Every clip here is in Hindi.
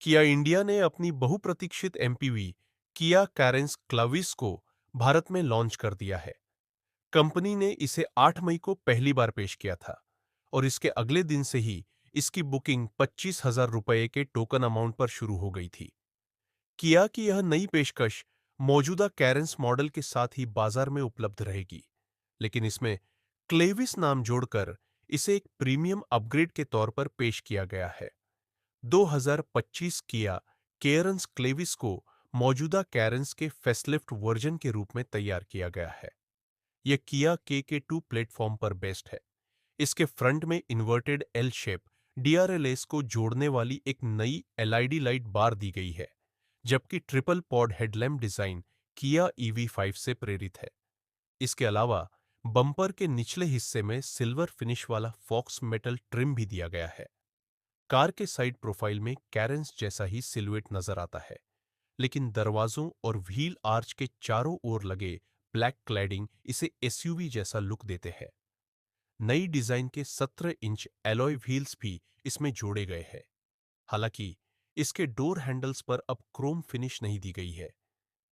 किया इंडिया ने अपनी बहुप्रतीक्षित एमपीवी किया कैरेंस क्लाविस को भारत में लॉन्च कर दिया है। कंपनी ने इसे 8 मई को पहली बार पेश किया था और इसके अगले दिन से ही इसकी बुकिंग 25,000 रुपए के टोकन अमाउंट पर शुरू हो गई थी। किया की यह नई पेशकश मौजूदा कैरेंस मॉडल के साथ ही बाजार में उपलब्ध रहेगी, लेकिन इसमें क्लेविस नाम जोड़कर इसे एक प्रीमियम अपग्रेड के तौर पर पेश किया गया है। 2025 किया केयरन्स क्लेविस को मौजूदा कैरेंस के फेसलिफ्ट वर्जन के रूप में तैयार किया गया है। यह किया के2 प्लेटफॉर्म पर बेस्ड है। इसके फ्रंट में इन्वर्टेड एल शेप डीआरएलएस को जोड़ने वाली एक नई एलईडी लाइट बार दी गई है, जबकि ट्रिपल पॉड हेडलैम्प डिजाइन किया EV5 से प्रेरित है। इसके अलावा बम्पर के निचले हिस्से में सिल्वर फिनिश वाला फॉक्स मेटल ट्रिम भी दिया गया है। कार के साइड प्रोफाइल में कैरेंस जैसा ही सिलुएट नजर आता है, लेकिन दरवाजों और व्हील आर्च के चारों ओर लगे ब्लैक क्लैडिंग इसे एसयूवी जैसा लुक देते हैं। नई डिजाइन के 17 इंच एलॉय व्हील्स भी इसमें जोड़े गए हैं। हालांकि इसके डोर हैंडल्स पर अब क्रोम फिनिश नहीं दी गई है।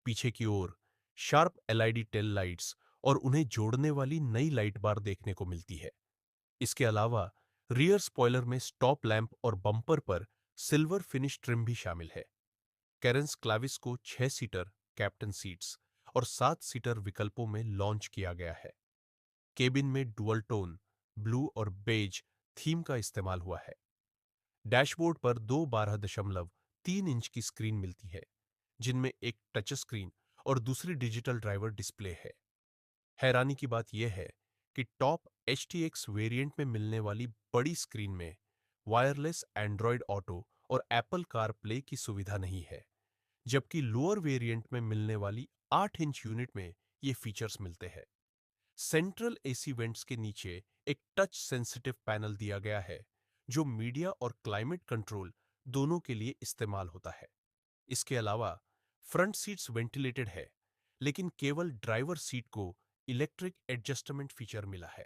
पीछे की ओर शार्प एलईडी टेल लाइट्स और उन्हें जोड़ने वाली नई लाइट बार देखने को मिलती है। इसके अलावा रियर स्पॉइलर में स्टॉप लैंप और बम्पर पर सिल्वर फिनिश ट्रिम भी शामिल है। कैरेंस क्लाविस को 6 सीटर कैप्टन सीट्स और 7 सीटर विकल्पों में लॉन्च किया गया है। केबिन में डुअल टोन ब्लू और बेज थीम का इस्तेमाल हुआ है। डैशबोर्ड पर दो 12.3 इंच की स्क्रीन मिलती है, जिनमें एक टच स्क्रीन और दूसरी डिजिटल ड्राइवर डिस्प्ले है। हैरानी की बात यह है कि टॉप HTX वेरिएंट में मिलने वाली बड़ी स्क्रीन में वायरलेस एंड्रॉयड ऑटो और एप्पल कार प्ले की सुविधा नहीं है, जबकि लोअर वेरिएंट में मिलने वाली 8 इंच यूनिट में ये फीचर्स मिलते हैं। सेंट्रल एसी वेंट्स के नीचे एक टच सेंसिटिव पैनल दिया गया है, जो मीडिया और क्लाइमेट कंट्रोल दोनों के लिए इस्तेमाल होता है। इसके अलावा फ्रंट सीट्स वेंटिलेटेड है, लेकिन केवल ड्राइवर सीट को इलेक्ट्रिक एडजस्टमेंट फीचर मिला है।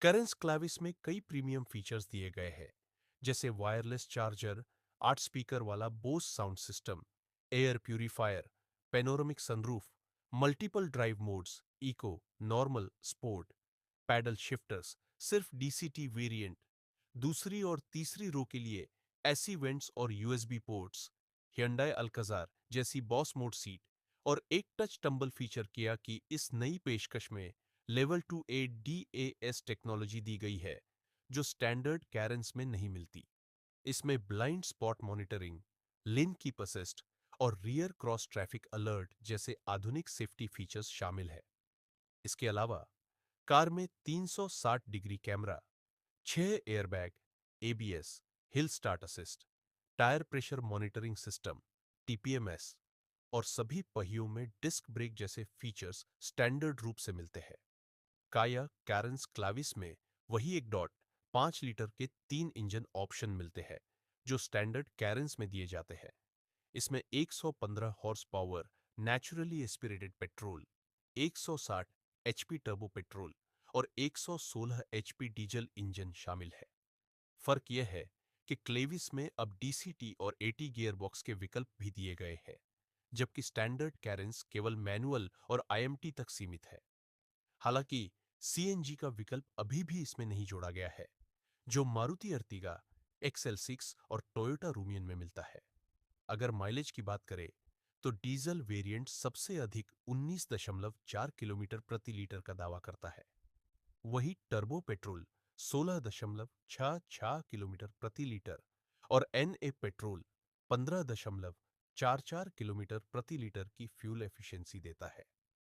करेंस क्लाविस में कई प्रीमियम फीचर्स दिए गए हैं, जैसे वायरलेस चार्जर, 8 स्पीकर वाला Bose sound system, air purifier, panoramic sunroof, multiple drive modes, eco, normal, sport, paddle shifters, सिर्फ DCT वेरिएंट, दूसरी और तीसरी रो के लिए एसी वेंट्स और USB पोर्ट्स, hyundai अल्काजार जैसी बॉस मोड सीट और एक टच टंबल फीचर किया कि इस नई पेशकश में लेवल 2A DAS टेक्नोलॉजी दी गई है, जो स्टैंडर्ड कैरेंस में नहीं मिलती। इसमें blind spot monitoring, lane keep assist और रियर क्रॉस ट्रैफिक अलर्ट जैसे आधुनिक सेफ्टी फीचर्स शामिल है। इसके अलावा कार में 360 degree camera, 6 airbag, ABS, hill start assist, tyre pressure monitoring system, TPMS और सभी पहियों में डिस्क ब्रेक जैसे फीचर्स स्टैंडर्ड रूप से मिलते हैं। काया कैरेंस क्लाविस में वही एक डॉट 5 लीटर के 3 इंजन ऑप्शन मिलते हैं, जो स्टैंडर्ड कैरेंस में दिए जाते हैं। इसमें 115 horse power naturally aspirated petrol, 160 HP turbo petrol और 116 HP डीजल इंजन शामिल है। फर्क यह है कि क्लेविस में अब DCT और AT गियरबॉक्स के विकल्प भी दिए गए हैं, जबकि स्टैंडर्ड कैरेंस केवल मैनुअल और IMT तक सीमित है। हालांकि CNG का विकल्प अभी भी इसमें नहीं जोड़ा गया है, जो मारुति अर्टिगा, XL6 और टोयोटा रूमियन में मिलता है। अगर माइलेज की बात करें, तो डीजल वेरिएंट सबसे अधिक 19.4 किलोमीटर प्रति लीटर का दावा करता है। वही टर्बो पेट्रोल 16.66 किलोमीटर प्रति लीटर और NA पेट्रोल 15.44 किलोमीटर प्रति लीटर की फ्यूल एफिशिएंसी देता है।